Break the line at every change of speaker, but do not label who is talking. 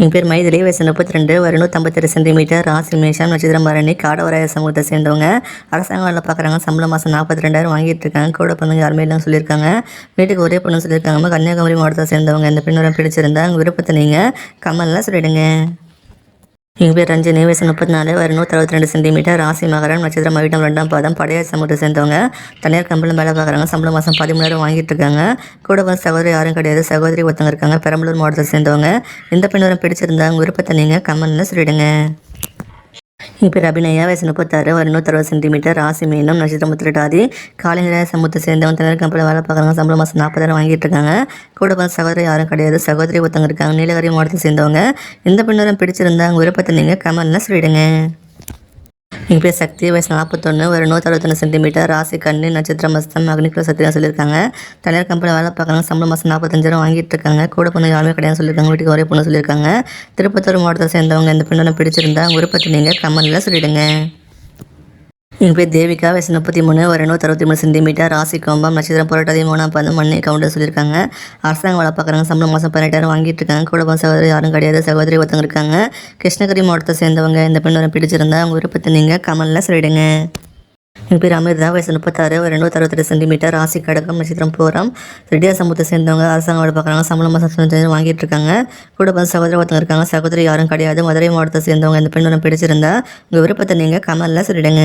என் பேர் மைதிலி, வயசு 32, ஒரு 152 சென்டிமீட்டர், ராசி மேஷம், நட்சத்திரம் பரணி, காடவராய சமூகத்தை சேர்ந்தவங்க. அரசாங்க வேலை பார்க்குறாங்க. சம்பளம் மாதம் 42,000 வாங்கிட்டு இருக்காங்க. கூட பிறந்தவங்க யாருமே இல்லைன்னு சொல்லியிருக்காங்க. வீட்டுக்கு ஒரே பொண்ணு சொல்லியிருக்காங்க. கன்னியாகுமரி மாவட்டத்தை சேர்ந்தவங்க. இந்த பெண்ணோட பிடிச்சிருந்தா உங்கள் விருப்பத்தை நீங்கள் கமலில் சொல்லிடுங்க. எங்கள் பேர் ரஞ்சினி, வயசு 34, ஒரு 162 சென்டிமீட்டர், ராசி மகரம், நட்சத்திரம் மகிடம், 2ஆம் பாதம், படையார் சமூகத்தை சேர்ந்தவங்க. தனியார் கம்பெனியில் வேலை பார்க்குறாங்க. சம்பளம் மாதம் 13,000 வாங்கிட்டு இருக்காங்க. கூட வந்து சகோதரி யாரும் கிடையாது. சகோதரி ஒருத்தவங்க இருக்காங்க. பெரம்பலூர் மாவட்டத்தை சேர்ந்தவங்க. இந்த பெண்ணோட பிடிச்சிருந்தா உங்கள் விருப்பத்தை நீங்கள் கமலில் சொல்லிடுங்க. என் பேர் அபிநயா, வயசு 36, ஒரு 160 சென்டிமீட்டர், ராசி மீனம், நட்சத்திரம் உத்திரட்டாதி, காலைநிலைய சமூகத்தை சேர்ந்தவங்க. தனியார் கம்பெனியில் வேலை பார்க்குறாங்க. சம்பளம் மாதம் 40,000 வாங்கிட்டு இருக்காங்க. கூட வந்து சகோதரி யாரும் கிடையாது. சகோதரி ஒருத்தவங்க இருக்காங்க. நீலகிரி மாவட்டத்தை சேர்ந்தவங்க. இந்த பெண்ணோட பிடிச்சிருந்தா உங்கள் விருப்பத்தை நீங்கள் கமலில் சொல்லிடுங்க. எங்கள் பேர் சக்தி, வயசு 41, ஒரு 161 சென்டிமீட்டர், ராசி கன்னி, நட்சத்திரம் மஸ்தம், அக்னிக்குள்ள சத்தியம் சொல்லியிருக்காங்க. தனியார் கம்பெனியில் வேலை பார்க்குறாங்க. சம்பளம் மாதம் 45,000 வாங்கிட்டு இருக்காங்க. கூட பொண்ணு யாருமே கிடையாது சொல்லியிருக்காங்க. வீட்டுக்கு ஒரே பொண்ணு சொல்லியிருக்காங்க. திருப்பத்தூர் மாவட்டத்தை சேர்ந்தவங்க. இந்த பெண்ணோட பிடிச்சிருந்தா உங்கள் விருப்பத்தை நீங்கள் கமலில் சொல்லிடுங்க. என் பேர் தேவிகா, வயசு 33, ஒரு 163 சென்டிமீட்டர், ராசி கோம்பம், நட்சத்திரம் புரட்டாதி, 3ஆம் பாதம், மண்ணை கவுண்டர் சொல்லியிருக்காங்க. அரசாங்க வேலை பார்க்குறாங்க. சம்பளம் மாதம் 18,000 வாங்கிட்டு இருக்காங்க. கூட வந்து சகோதரி யாரும் கிடையாது. சகோதரி ஒருத்தவங்க இருக்காங்க. கிருஷ்ணகிரி மாவட்டத்தை சேர்ந்தவங்க. இந்த பெண்ணோட பிடிச்சிருந்தா உங்கள் விருப்பத்தை நீங்கள் கமலில் சொல்லிடுங்க. என் பேர் அமிர்தா, வயசு 36, ஒரு 168 சென்டிமீட்டர், ராசி கடகம், நட்சத்திரம் பூரம், ரெட்டியார் சமூகத்தை சேர்ந்தவங்க. அரசாங்க வேலை பார்க்குறாங்க. சம்பளம் மாதம் 95,000 வாங்கிட்டு இருக்காங்க. கூட வந்து சகோதரி ஒருத்தவங்க இருக்காங்க. சகோதரி யாரும் கிடையாது. மதுரை மாவட்டத்தை சேர்ந்தவங்க. இந்த பெண்ணோட பிடிச்சிருந்தா உங்கள் விருப்பத்தை நீங்கள் கமலில் சொல்லிடுங்க.